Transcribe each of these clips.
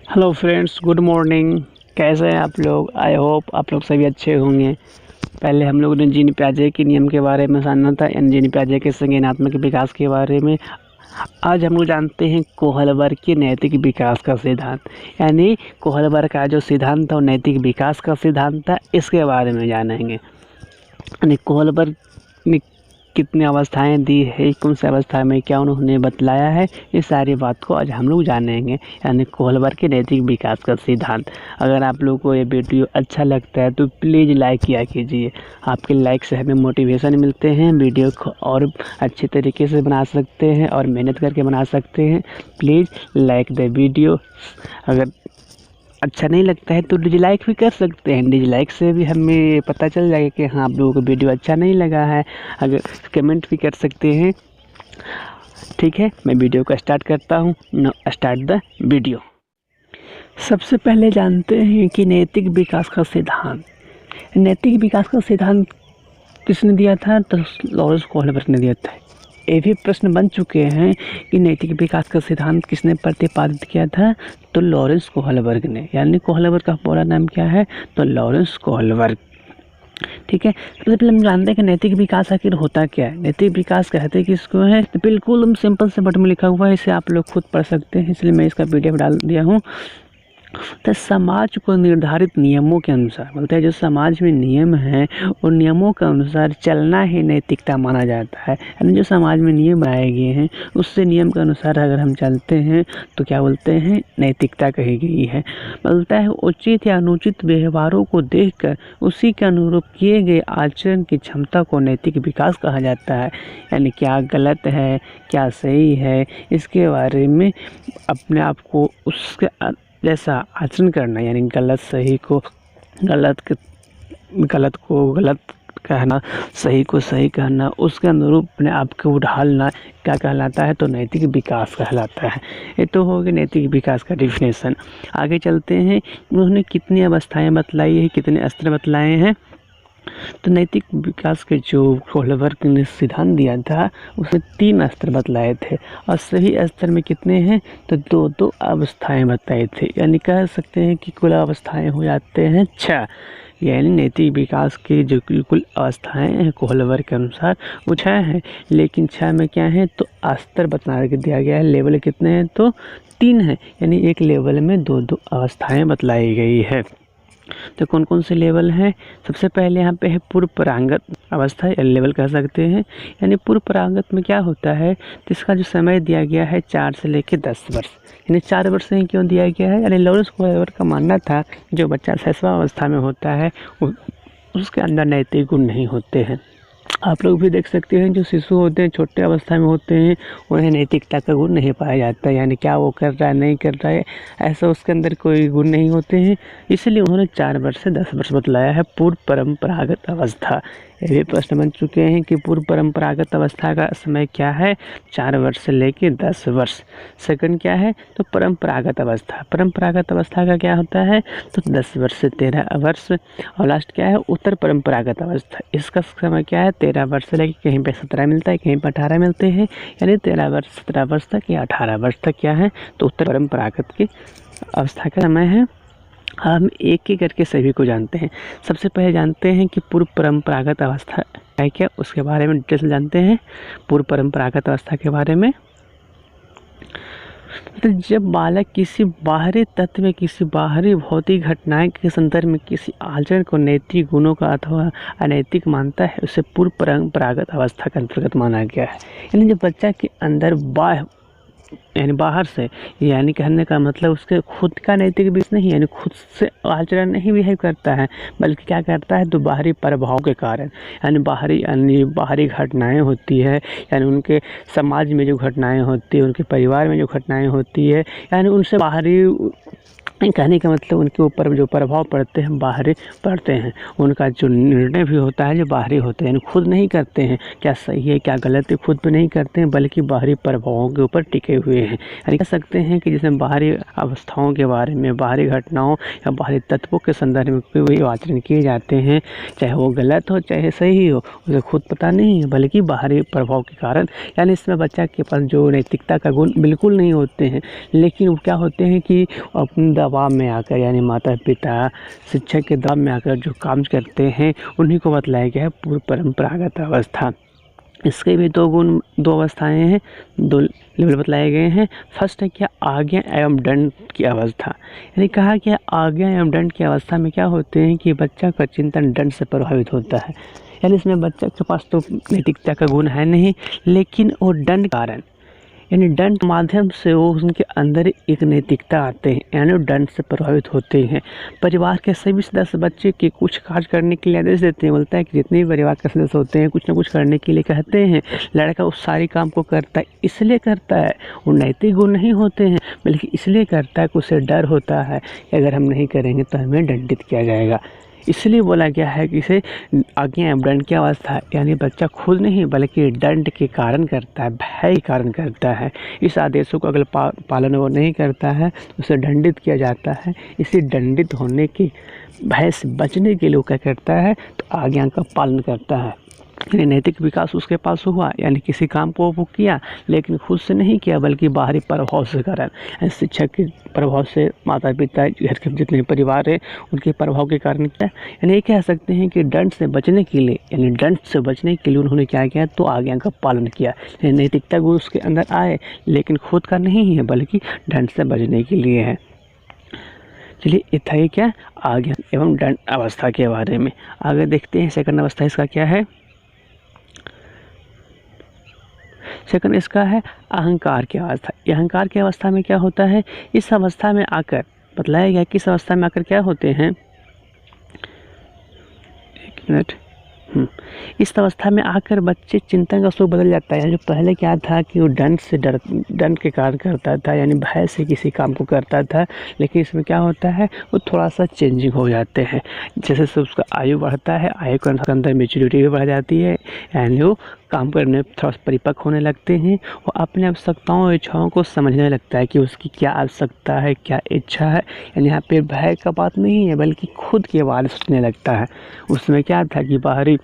Hello friends, good morning. कैसे हैं आप लोग? आई होप आप लोग सभी अच्छे होंगे। पहले हम लोगों ने जीन पियाजे के नियम के बारे में जाना था, यानी जीन पियाजे के संज्ञानात्मक विकास के बारे में। आज हम लोग जानते हैं कोहलबर्ग के नैतिक विकास का सिद्धांत, यानी कोहलबर्ग का जो सिद्धांत था वो नैतिक विकास का सिद्धांत था। इसके बारे में जानेंगे, यानी कोहलबर्ग ने कितनी अवस्थाएं दी है, कौन सी अवस्था में क्या उन्होंने बतलाया है, ये सारी बात को आज हम लोग जानेंगे, यानी कोहलबर्ग के नैतिक विकास का सिद्धांत। अगर आप लोगों को ये वीडियो अच्छा लगता है तो प्लीज़ लाइक किया कीजिए। आपके लाइक से हमें मोटिवेशन मिलते हैं, वीडियो को और अच्छे तरीके से बना सकते हैं और मेहनत करके बना सकते हैं। Please like the video. अगर अच्छा नहीं लगता है तो डिसलाइक भी कर सकते हैं। डिसलाइक से भी हमें पता चल जाएगा कि हाँ, आप लोगों को वीडियो अच्छा नहीं लगा है। अगर कमेंट भी कर सकते हैं। ठीक है, मैं वीडियो को स्टार्ट करता हूँ। Now start the video. सबसे पहले जानते हैं कि नैतिक विकास का सिद्धांत। नैतिक विकास का सिद्धांत किसने दिया था? तो लॉरेंस कोहलबर्ग ने दिया था। ये भी प्रश्न बन चुके हैं कि नैतिक विकास का सिद्धांत किसने प्रतिपादित किया था? तो लॉरेंस कोहलबर्ग ने। यानी कोहलबर्ग का पूरा नाम क्या है? तो लॉरेंस कोहलबर्ग। ठीक है, सबसे पहले हम जानते हैं कि नैतिक विकास आखिर होता क्या है। नैतिक विकास कहते किसको है? तो बिल्कुल सिंपल से बट में लिखा हुआ है, इसे आप लोग खुद पढ़ सकते हैं, इसलिए मैं इसका पीडीएफ डाल दिया हूँ। तो समाज को निर्धारित नियमों के अनुसार, बोलते हैं जो समाज में नियम हैं उन नियमों के अनुसार चलना ही नैतिकता माना जाता है। यानी जो समाज में नियम बनाए गए हैं उससे नियम के अनुसार अगर हम चलते हैं तो क्या बोलते हैं? नैतिकता कही गई है। बोलता है उचित या अनुचित व्यवहारों को देखकर उसी के अनुरूप किए गए आचरण की क्षमता को नैतिक विकास कहा जाता है। यानी क्या गलत है, क्या सही है, इसके बारे में अपने आप को उसके जैसा आचरण करना, यानी गलत को गलत कहना, सही को सही कहना, उसके अनुरूप अपने आप को ढालना क्या कहलाता है? तो नैतिक विकास कहलाता है। ये तो हो गया नैतिक विकास का डिफिनेशन। आगे चलते हैं, उन्होंने कितनी अवस्थाएं बतलाई है, कितने स्तर बतलाए हैं। तो नैतिक विकास के जो कोहलबर्ग ने सिद्धांत दिया था उसमें 3 स्तर बतलाए थे, और सभी स्तर में कितने हैं? तो 2-2 अवस्थाएं बताए थे। यानी कह सकते हैं कि कुल अवस्थाएं हो जाते हैं 6। यानी नैतिक विकास की जो कुल अवस्थाएं हैं कोहलबर्ग के अनुसार वो 6 हैं। लेकिन 6 में क्या है? तो स्तर बता दिया गया है। लेवल कितने हैं? तो 3 हैं। यानी एक लेवल में 2-2 अवस्थाएं बतलाई गई है। तो कौन कौन से लेवल हैं? सबसे पहले यहाँ पे है पूर्व परागत अवस्था, या लेवल कह सकते हैं। यानी पूर्व परागत में क्या होता है? तो इसका जो समय दिया गया है 4 से लेकर 10 वर्ष। यानी 4 वर्ष ही क्यों दिया गया है? यानी लॉरेंस कोहलबर्ग का मानना था जो बच्चा शैशव अवस्था में होता है उसके अंदर नैतिक गुण नहीं होते हैं। आप लोग भी देख सकते हैं जो शिशु होते हैं, छोटे अवस्था में होते हैं, उन्हें नैतिकता का गुण नहीं पाया जाता है। यानी क्या वो कर रहा है, नहीं कर रहा है, ऐसा उसके अंदर कोई गुण नहीं होते हैं। इसलिए उन्होंने 4 वर्ष से 10 वर्ष बतलाया है पूर्व परंपरागत अवस्था। ये भी प्रश्न बन चुके हैं कि पूर्व परंपरागत अवस्था का समय क्या है? 4 वर्ष से लेकर 10 वर्ष। सेकंड क्या है? तो परंपरागत अवस्था। परंपरागत अवस्था का क्या होता है? तो 10 वर्ष से 13 वर्ष। और लास्ट क्या है? उत्तर परंपरागत अवस्था। इसका समय क्या है? 13 वर्ष से लेकर कहीं पे 17 मिलता है, कहीं पे 18 मिलते हैं। यानी 13 वर्ष 17 वर्ष तक या 18 वर्ष तक क्या है? तो उत्तर परंपरागत की अवस्था का समय है। हम एक एक करके सभी को जानते हैं। सबसे पहले जानते हैं कि पूर्व परंपरागत अवस्था है क्या, उसके बारे में डिटेल से जानते हैं। पूर्व परंपरागत अवस्था के बारे में, तो जब बालक किसी बाहरी तत्व में, किसी बाहरी भौतिक घटनाएं के संदर्भ में किसी आचरण को नैतिक गुणों का अथवा अनैतिक मानता है, उसे पूर्व परंपरागत अवस्था के अंतर्गत माना गया है। यानी जब बच्चा के अंदर यानी बाहर से, यानी कहने का मतलब उसके खुद का नैतिक विकास नहीं, यानी खुद से आचरण नहीं बिहेव करता है, बल्कि क्या करता है? तो बाहरी प्रभाव के कारण, यानी बाहरी घटनाएं होती है, यानी उनके समाज में जो घटनाएं होती है, उनके परिवार में जो घटनाएं होती है, यानी उनसे बाहरी कहने का मतलब उनके ऊपर जो प्रभाव पड़ते हैं बाहरी पड़ते हैं, उनका जो निर्णय भी होता है जो बाहरी होते हैं, खुद नहीं करते हैं क्या सही है क्या गलत है, खुद भी नहीं करते हैं बल्कि बाहरी प्रभावों के ऊपर टिके हुए हैं। यानी कह सकते हैं कि जिसमें बाहरी अवस्थाओं के बारे में, बाहरी घटनाओं या बाहरी तत्वों के संदर्भ में कोई भी आचरण किए जाते हैं, चाहे वो गलत हो चाहे सही हो, उसे खुद पता नहीं है बल्कि बाहरी प्रभाव के कारण। यानी इसमें बच्चा के पास जो नैतिकता का गुण बिल्कुल नहीं होते हैं, लेकिन वो क्या होते हैं कि अपने दबाव में आकर, यानी माता पिता शिक्षक के दबाव में आकर जो काम करते हैं उन्हीं को बतलाया गया है पूर्व परंपरागत अवस्था। इसके भी दो अवस्थाएं हैं, दो लेवल बतलाए गए हैं। फर्स्ट है क्या आज्ञा एवं दंड की अवस्था। यानी कहा कि आज्ञा एवं दंड की अवस्था में क्या होते हैं कि बच्चा का चिंतन दंड से प्रभावित होता है। यानी इसमें बच्चा के पास तो नैतिकता का गुण है नहीं, लेकिन वो दंड कारण, यानी दंड के माध्यम से वो उनके अंदर एक नैतिकता आते हैं, यानी दंड से प्रभावित होते हैं। परिवार के सभी सदस्य बच्चे के कुछ कार्य करने के लिए आदेश देते हैं। बोलता है कि जितने भी परिवार के सदस्य होते हैं कुछ ना कुछ करने के लिए कहते हैं। लड़का उस सारे काम को करता है, इसलिए करता है, वो नैतिक गुण नहीं होते हैं बल्कि इसलिए करता है कि उसे डर होता है कि अगर हम नहीं करेंगे तो हमें दंडित किया जाएगा। इसलिए बोला गया है कि इसे आज्ञा एवं दंड की अवस्था, यानी बच्चा खुद नहीं बल्कि दंड के कारण करता है, भय के कारण करता है। इस आदेशों को अगर पालन वो नहीं करता है तो उसे दंडित किया जाता है। इसी दंडित होने के भय से बचने के लिए वो क्या करता है तो आज्ञा का पालन करता है। यानी नैतिक विकास उसके पास हुआ, यानी किसी काम को वो किया लेकिन खुद से नहीं किया बल्कि बाहरी प्रभाव से कारण, शिक्षक के प्रभाव से, माता पिता, घर के जितने परिवार है उनके प्रभाव के कारण किया। यानी ये कह सकते हैं कि दंड से बचने के लिए, यानी दंड से बचने के लिए उन्होंने क्या किया तो आज्ञा का पालन किया। नैतिकता गुण उसके अंदर आए लेकिन खुद का नहीं है बल्कि दंड से बचने के लिए है। चलिए ये था ये क्या आज्ञा एवं दंड अवस्था के बारे में। आगे देखते हैं सेकंड अवस्था इसका क्या है। सेकंड इसका है अहंकार की अवस्था। अहंकार की अवस्था में क्या होता है, इस अवस्था में आकर बतलाया गया किस अवस्था में आकर क्या होते हैं, एक मिनट, इस अवस्था में आकर बच्चे चिंतन का स्वरूप बदल जाता है। जो पहले क्या था कि वो दंड के कारण करता था, यानी भय से किसी काम को करता था, लेकिन इसमें क्या होता है वो थोड़ा सा चेंजिंग हो जाते हैं। जैसे से उसका आयु बढ़ता है, आयु के अंदर मेच्योरिटी भी बढ़ जाती है, यानी वो काम करने में थोड़ा परिपक्व होने लगते हैं। वो अपने आवश्यकताओं और इच्छाओं को समझने लगता है कि उसकी क्या आवश्यकता है क्या इच्छा है। यानी यहाँ पे भय का बात नहीं है बल्कि खुद के बारे में सोचने लगता है। उसमें क्या था कि बाहरी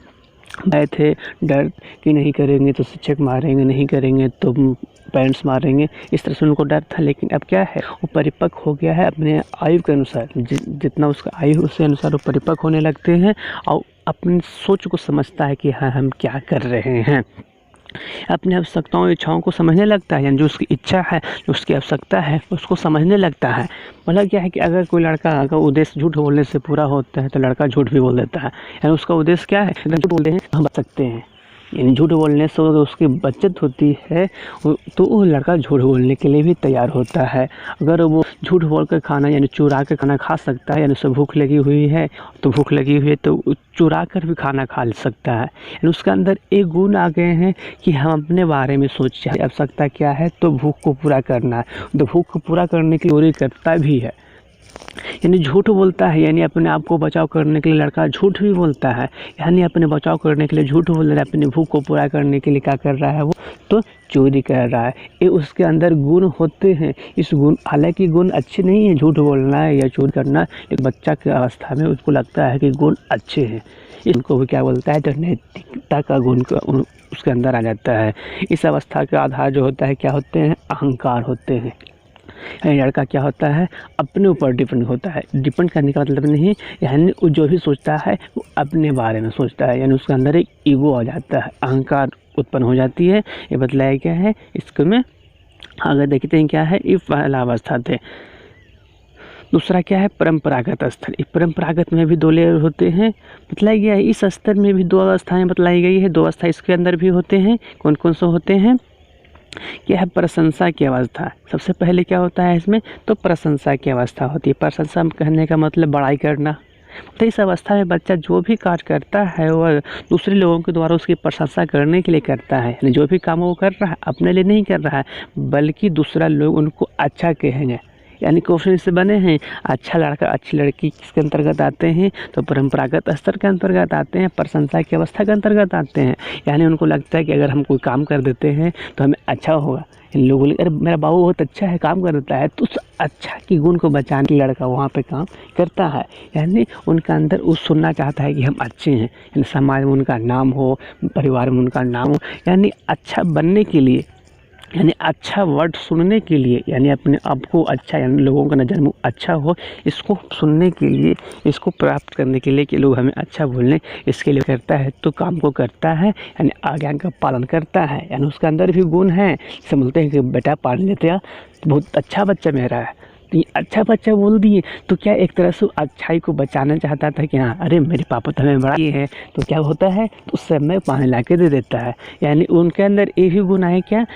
भय थे, डर कि नहीं करेंगे तो शिक्षक मारेंगे, नहीं करेंगे तो पेरेंट्स मारेंगे, इस तरह से उनको डर था। लेकिन अब क्या है वो परिपक्व हो गया है, अपने आयु के अनुसार, जितना उसका आयु उसके अनुसार वो परिपक्व होने लगते हैं और अपनी सोच को समझता है कि हाँ हम क्या कर रहे हैं। अपनी आवश्यकताओं इच्छाओं को समझने लगता है, यानी जो उसकी इच्छा है जो उसकी आवश्यकता है उसको समझने लगता है। मतलब क्या है कि अगर कोई लड़का का उद्देश्य झूठ बोलने से पूरा होता है तो लड़का झूठ भी बोल देता है। यानी उसका उद्देश्य क्या है, अगर झूठ बोलते हैं हम बच सकते हैं, यानी झूठ बोलने से उसकी बचत होती है तो वो लड़का झूठ बोलने के लिए भी तैयार होता है। अगर वो झूठ बोल कर खाना यानी चुरा कर खाना खा सकता है, यानी उसे भूख लगी हुई है तो भूख लगी हुई है तो चुरा कर भी खाना खा सकता है। यानी उसके अंदर एक गुण आ गए हैं कि हम अपने बारे में सोचते हैं आवश्यकता क्या है तो भूख को पूरा करना है, तो भूख को पूरा करने की चोरी करता भी है, यानी झूठ बोलता है। यानी अपने आप को बचाव करने के लिए लड़का झूठ भी बोलता है, यानी अपने बचाव करने के लिए झूठ बोल रहा है, अपनी भूख को पूरा करने के लिए क्या कर रहा है वो तो चोरी कर रहा है। ये उसके अंदर गुण होते हैं। इस गुण, हालांकि गुण अच्छे नहीं है झूठ बोलना है या चोरी करना, एक बच्चा की अवस्था में उसको लगता है कि गुण अच्छे हैं, इनको भी क्या बोलता है तो नैतिकता का गुण उसके अंदर आ जाता है। इस अवस्था का आधार जो होता है क्या होते हैं, अहंकार होते हैं। लड़का क्या होता है अपने ऊपर डिपेंड होता है। डिपेंड करने का मतलब नहीं, यानी वो जो भी सोचता है वो अपने बारे में सोचता है, यानी उसके अंदर एक ईगो आ जाता है, अहंकार उत्पन्न हो जाती है। ये बतलाया क्या है इसको में। अगर देखते हैं क्या है, ये पहला अवस्था थे। दूसरा क्या है परंपरागत स्तर। इस परंपरागत में भी दो लेयर होते हैं, बतलाया गया है। इस स्तर में भी दो अवस्थाएँ बतलाई गई है, दो अवस्था इसके अंदर भी होते हैं। कौन कौन से होते हैं, क्या है प्रशंसा की अवस्था। सबसे पहले क्या होता है इसमें तो प्रशंसा की अवस्था होती है। प्रशंसा कहने का मतलब बड़ाई करना। तो इस अवस्था में बच्चा जो भी कार्य करता है वह दूसरे लोगों के द्वारा उसकी प्रशंसा करने के लिए करता है। यानी जो भी काम वो कर रहा है अपने लिए नहीं कर रहा है बल्कि दूसरा लोग उनको अच्छा कहेंगे, यानी क्वेश्चन इससे बने हैं, अच्छा लड़का अच्छी लड़की किसके अंतर्गत आते हैं, तो परंपरागत स्तर के अंतर्गत आते हैं, प्रशंसा की अवस्था के अंतर्गत आते हैं। यानी उनको लगता है कि अगर हम कोई काम कर देते हैं तो हमें अच्छा होगा। इन लोगों अरे मेरा बाबू बहुत अच्छा है, काम कर देता है, तो उस अच्छा की गुण को बचाने के लड़का वहाँ पे काम करता है। यानी उनका अंदर वो सुनना चाहता है कि हम अच्छे हैं, यानी समाज में उनका नाम हो, परिवार में उनका नाम हो, यानी अच्छा बनने के लिए, यानी अच्छा वर्ड सुनने के लिए, यानी अपने आप को अच्छा, यानी लोगों की नज़र में अच्छा हो, इसको सुनने के लिए, इसको प्राप्त करने के लिए कि लोग हमें अच्छा बोलें, इसके लिए करता है तो काम को करता है, यानी आज्ञा का पालन करता है। यानी उसके अंदर भी गुण हैं। जैसे बोलते हैं कि बेटा पढ़ लेते हैं तो बहुत अच्छा बच्चा मेरा है, तो ये अच्छा बच्चा बोल दिए तो क्या एक तरह से अच्छाई को बचाना चाहता था कि हाँ अरे मेरे पापा तो हमें बड़ा किए हैं, तो क्या होता है तो उस समय पानी ला के दे देता है। यानी उनके अंदर ये भी गुण है, क्या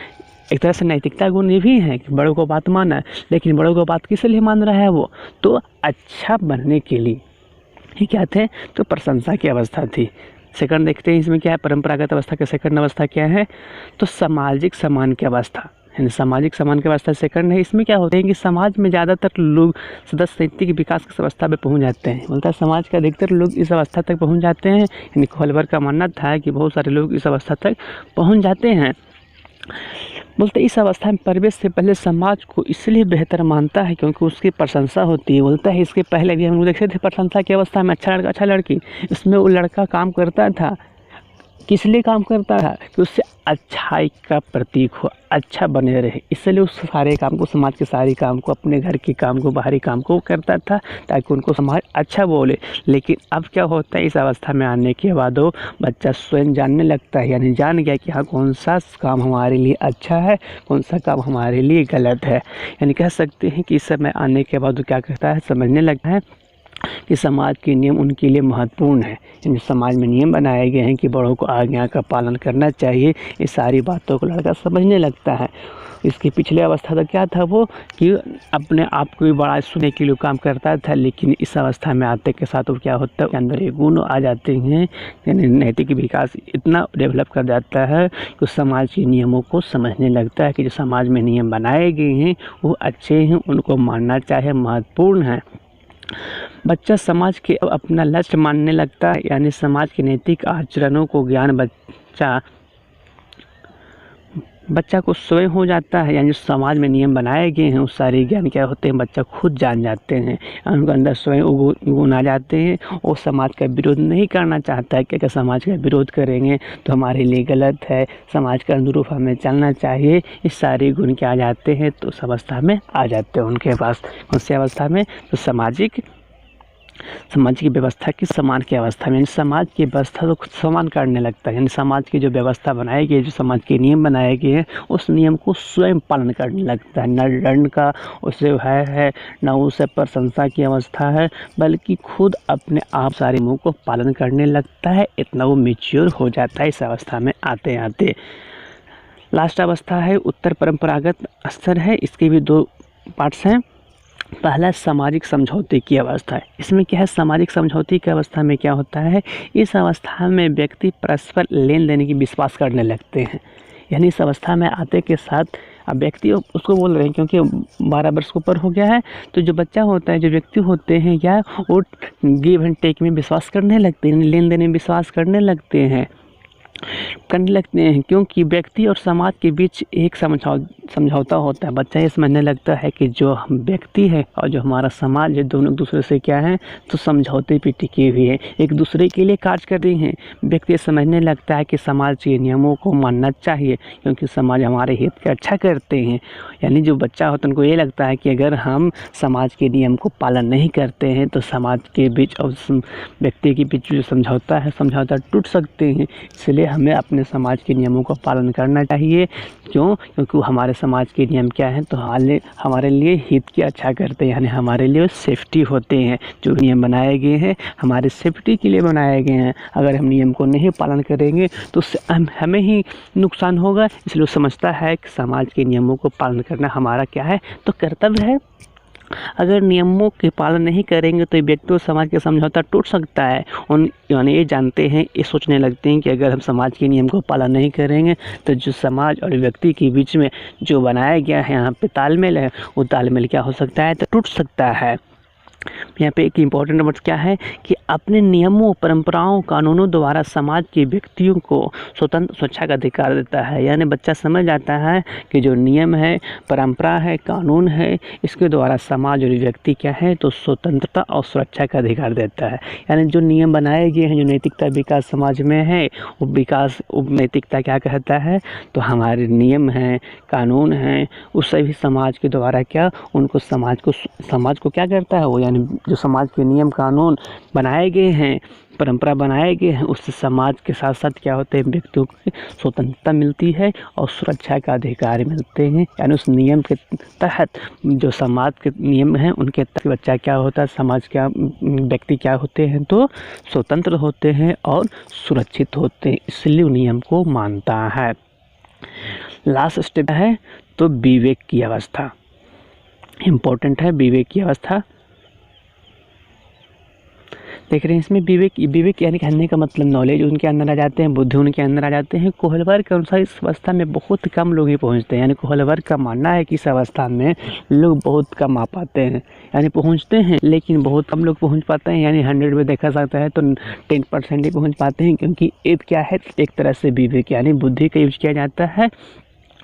एक तरह से नैतिकता गुण ये भी है कि बड़ों को बात माना है, लेकिन बड़ों को बात किस लिए मान रहा है वो, तो अच्छा बनने के लिए। ये क्या थे, तो प्रशंसा की अवस्था थी। सेकंड देखते हैं इसमें क्या है, परंपरागत अवस्था के सेकंड अवस्था क्या है, तो सामाजिक सम्मान की अवस्था, यानी सामाजिक सम्मान की अवस्था सेकंड है। इसमें क्या होता है कि समाज में ज़्यादातर लोग सदस्य नैतिक विकास की अवस्था पे पहुंच जाते हैं। बोलता है समाज के अधिकतर लोग इस अवस्था तक पहुंच जाते हैं, यानी कोहलवर का मानना था कि बहुत सारे लोग इस अवस्था तक पहुँच जाते हैं। बोलते इस अवस्था में प्रवेश से पहले समाज को इसलिए बेहतर मानता है क्योंकि उसकी प्रशंसा होती है। बोलता है इसके पहले भी हम लोग देखते थे प्रशंसा की अवस्था में अच्छा लड़का अच्छा लड़की, इसमें वो लड़का काम करता था, किस लिए काम करता था कि उससे अच्छाई का प्रतीक हो, अच्छा बने रहे, इसलिए उस सारे काम को, समाज के सारे काम को, अपने घर के काम को, बाहरी काम को करता था ताकि उनको समाज अच्छा बोले। लेकिन अब क्या होता है, इस अवस्था में आने के बाद वो बच्चा स्वयं जानने लगता है, यानी जान गया कि हाँ कौन सा काम हमारे लिए अच्छा है, कौन सा काम हमारे लिए गलत है। यानी कह सकते हैं कि इस समय आने के बाद वो क्या करता है, समझने लगता है कि समाज के नियम उनके लिए महत्वपूर्ण है। यानी समाज में नियम बनाए गए हैं कि बड़ों को आज्ञा का पालन करना चाहिए। इस सारी बातों को लड़का समझने लगता है। इसके पिछले अवस्था तक क्या था वो, कि अपने आप को भी बड़ा सुनने के लिए काम करता था, लेकिन इस अवस्था में आते के साथ वो क्या होता है, उसके अंदर ये गुण आ जाते हैं, यानी नैतिक विकास इतना डेवलप कर जाता है कि समाज के नियमों को समझने लगता है कि जो समाज में नियम बनाए गए हैं वो अच्छे हैं, उनको मानना चाहिए, महत्वपूर्ण है। बच्चा समाज के अपना लक्ष्य मानने लगता है, यानी समाज के नैतिक आचरणों को ज्ञान बच्चा को स्वयं हो जाता है। यानी जो समाज में नियम बनाए गए हैं उस सारे ज्ञान क्या होते हैं, बच्चा खुद जान जाते हैं, उनके अंदर स्वयं गुण आ जाते हैं। और समाज का विरोध नहीं करना चाहता है कि अगर समाज का विरोध करेंगे तो हमारे लिए गलत है, समाज के अनुरूप हमें चलना चाहिए। इस सारे गुण क्या आ जाते हैं, तो उस अवस्था में आ जाते हैं उनके पास। कौन सी अवस्था में, तो समाज की व्यवस्था की समान की अवस्था में, यानी समाज की व्यवस्था को समान करने लगता है। यानी समाज की जो व्यवस्था बनाई गई है, जो समाज के नियम बनाए गए हैं, उस नियम को स्वयं पालन करने लगता है। न दंड का उसे है न उसे प्रशंसा की अवस्था है, बल्कि खुद अपने आप सारे नियमों को पालन करने लगता है। इतना वो मैच्योर हो जाता है इस अवस्था में आते आते। लास्ट अवस्था है उत्तर परंपरागत स्तर है। इसके भी 2 पार्ट्स हैं। पहला सामाजिक समझौते की अवस्था है। इसमें क्या है, सामाजिक समझौते की अवस्था में क्या होता है, इस अवस्था में व्यक्ति परस्पर लेन देन की विश्वास करने लगते हैं। यानी इस अवस्था में आते के साथ अब व्यक्ति उसको बोल रहे हैं क्योंकि 12 वर्ष के ऊपर हो गया है, तो जो बच्चा होता है, जो व्यक्ति होते हैं, क्या वो गिव एंड टेक में विश्वास करने लगते हैं, लेन देन में विश्वास करने लगते हैं, क्योंकि व्यक्ति और समाज के बीच एक समझौता होता है। बच्चा ये समझने लगता है कि जो हम व्यक्ति है और जो हमारा समाज है, दोनों एक दूसरे से क्या है, तो समझौते पे टिके हुए हैं, एक दूसरे के लिए कार्य कर रहे हैं। व्यक्ति समझने लगता है कि समाज के नियमों को मानना चाहिए क्योंकि समाज हमारे हित का अच्छा करते हैं। यानी जो बच्चा होता है उनको ये लगता है कि अगर हम समाज के नियम को पालन नहीं करते हैं तो समाज के बीच और व्यक्ति के बीच जो समझौता टूट सकते हैं। इसलिए हमें अपने समाज के नियमों का पालन करना चाहिए। क्योंकि हमारे समाज के नियम क्या हैं, तो हमारे लिए हित की अच्छा करते हैं, यानी हमारे लिए सेफ्टी होते हैं। जो नियम बनाए गए हैं हमारे सेफ्टी के लिए बनाए गए हैं। अगर हम नियम को नहीं पालन करेंगे तो उससे हमें ही नुकसान होगा। इसलिए वो समझता है कि समाज के नियमों को पालन करना हमारा क्या है, तो कर्तव्य है। अगर नियमों के पालन नहीं करेंगे तो व्यक्ति और समाज का समझौता टूट सकता है। उन यानी ये जानते हैं, ये सोचने लगते हैं कि अगर हम समाज के नियम को पालन नहीं करेंगे तो जो समाज और व्यक्ति के बीच में जो बनाया गया है यहाँ पे तालमेल है, वो तालमेल क्या हो सकता है, तो टूट सकता है। यहाँ पे एक इम्पॉर्टेंट वर्ड क्या है कि अपने नियमों, परंपराओं, कानूनों द्वारा समाज के व्यक्तियों को स्वतंत्र स्वेच्छा का अधिकार देता है। यानी बच्चा समझ जाता है कि जो नियम है, परंपरा है, कानून है, इसके द्वारा समाज और व्यक्ति क्या है, तो स्वतंत्रता और सुरक्षा का अधिकार देता है। यानी जो नियम बनाए गए हैं, जो नैतिकता विकास समाज में है, वो विकास, वो नैतिकता क्या कहता है, तो हमारे नियम हैं, कानून हैं, उस सभी समाज के द्वारा क्या, उनको समाज को क्या करता है वो, यानी जो समाज के नियम कानून बनाए गए हैं, परंपरा बनाए गए हैं, उससे समाज के साथ साथ क्या होते हैं, व्यक्तियों को स्वतंत्रता मिलती है और सुरक्षा का अधिकार मिलते हैं। यानी उस नियम के तहत जो समाज के नियम हैं उनके तहत बच्चा क्या होता है, समाज क्या, व्यक्ति क्या होते हैं, तो स्वतंत्र होते हैं और सुरक्षित होते हैं, इसलिए नियम को मानता है। लास्ट स्टेप है तो विवेक की अवस्था, इम्पोर्टेंट है विवेक की अवस्था। देख रहे हैं इसमें विवेक यानी कहने का मतलब नॉलेज उनके अंदर आ जाते हैं, बुद्धि उनके अंदर आ जाते हैं। कोहलवर के अनुसार इस अवस्था में बहुत कम लोग ही पहुंचते हैं। यानी कोहलवर का मानना है कि इस अवस्था में लोग बहुत कम आ पाते हैं, यानी पहुंचते हैं लेकिन बहुत कम लोग पहुंच पाते हैं। यानी 100 में देखा जाता है तो 10% ही पहुँच पाते हैं, क्योंकि एक क्या है, एक तरह से विवेक यानी बुद्धि का यूज किया जाता है,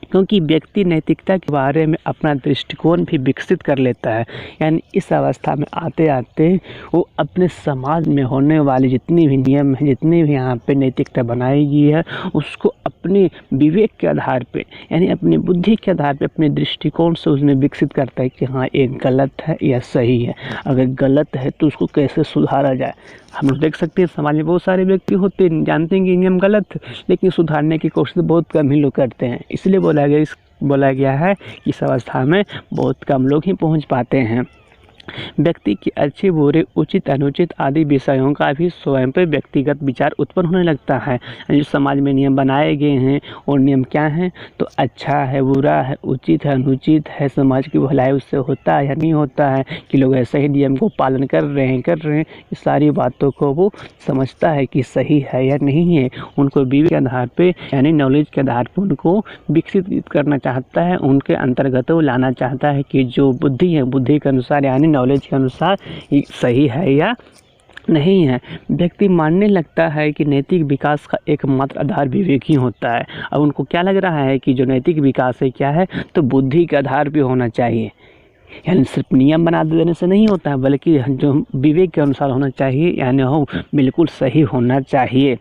क्योंकि व्यक्ति नैतिकता के बारे में अपना दृष्टिकोण भी विकसित कर लेता है। यानी इस अवस्था में आते आते वो अपने समाज में होने वाले जितने भी नियम हैं, जितनी भी यहाँ पे नैतिकता बनाई गई है, उसको अपने विवेक के आधार पे, यानी अपनी बुद्धि के आधार पे, अपने दृष्टिकोण से उसमें विकसित करता है कि हाँ ये गलत है या सही है। अगर गलत है तो उसको कैसे सुधारा जाए। हम लोग देख सकते हैं समाज में बहुत सारे व्यक्ति होते हैं, जानते हैं कि नियम गलत है, लेकिन सुधारने की कोशिश बहुत कम ही लोग करते हैं। इसलिए बोला गया है कि इस अवस्था में बहुत कम लोग ही पहुंच पाते हैं। व्यक्ति के अच्छे बुरे, उचित अनुचित आदि विषयों का भी स्वयं पर व्यक्तिगत विचार उत्पन्न होने लगता है। जो समाज में नियम बनाए गए हैं और नियम क्या हैं, तो अच्छा है, बुरा है, उचित है, अनुचित है, समाज की भलाई उससे होता है या नहीं होता है, कि लोग ऐसे ही नियम को पालन कर रहे हैं, इस सारी बातों को वो समझता है कि सही है या नहीं है। उनको विवेक के आधार पर यानी नॉलेज के आधार पर उनको विकसित करना चाहता है, उनके अंतर्गत वो लाना चाहता है कि जो बुद्धि है, बुद्धि के अनुसार यानी नॉलेज के अनुसार ये सही है या नहीं है। व्यक्ति मानने लगता है कि नैतिक विकास का एकमात्र आधार विवेक ही होता है। अब उनको क्या लग रहा है कि जो नैतिक विकास है क्या है, तो बुद्धि के आधार पे होना चाहिए। यानी सिर्फ नियम बना देने से नहीं होता है, बल्कि जो विवेक के अनुसार होना चाहिए, यानी हो बिल्कुल सही होना चाहिए।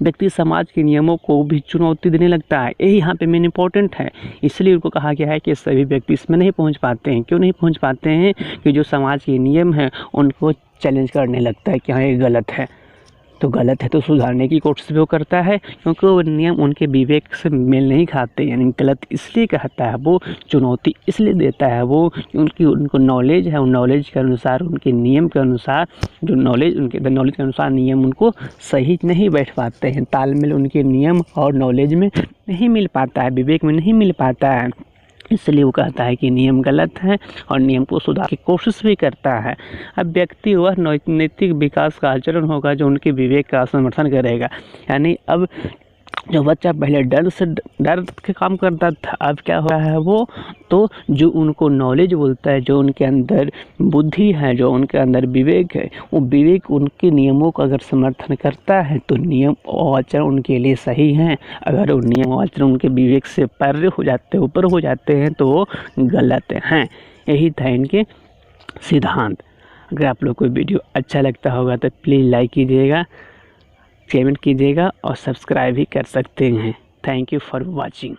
व्यक्ति समाज के नियमों को भी चुनौती देने लगता है, यही यहाँ पे मेन इम्पोर्टेंट है। इसलिए उनको कहा गया है कि सभी व्यक्ति इसमें नहीं पहुँच पाते हैं। क्यों नहीं पहुँच पाते हैं, कि जो समाज के नियम हैं उनको चैलेंज करने लगता है कि हाँ ये गलत है, तो गलत है तो सुधारने की कोशिश भी वो करता है, क्योंकि वो नियम उनके विवेक से मेल नहीं खाते। यानी गलत इसलिए कहता है, वो चुनौती इसलिए देता है वो, उनको नॉलेज है, उन नॉलेज के अनुसार, उनके नियम के अनुसार, जो नॉलेज के अनुसार नियम उनको सही नहीं बैठ पाते हैं, तालमेल उनके नियम और नॉलेज में नहीं मिल पाता है, विवेक में नहीं मिल पाता है। इसलिए वो कहता है कि नियम गलत है और नियम को सुधार की कोशिश भी करता है। अब व्यक्ति वह नैतिक विकास का आचरण होगा जो उनके विवेक का समर्थन करेगा। यानी अब जो बच्चा पहले डर के काम करता था, अब क्या हो रहा है, वो तो जो उनको नॉलेज बोलता है, जो उनके अंदर बुद्धि है, जो उनके अंदर विवेक है, वो विवेक उनके नियमों का अगर समर्थन करता है तो नियम और आचरण उनके लिए सही हैं। अगर वो नियम और आचरण उनके विवेक से परे हो जाते, ऊपर हो जाते हैं, तो वो गलत हैं। यही था इनके सिद्धांत। अगर आप लोग को वीडियो अच्छा लगता होगा तो प्लीज़ लाइक कीजिएगा, कमेंट कीजिएगा और सब्सक्राइब भी कर सकते हैं। Thank you for watching.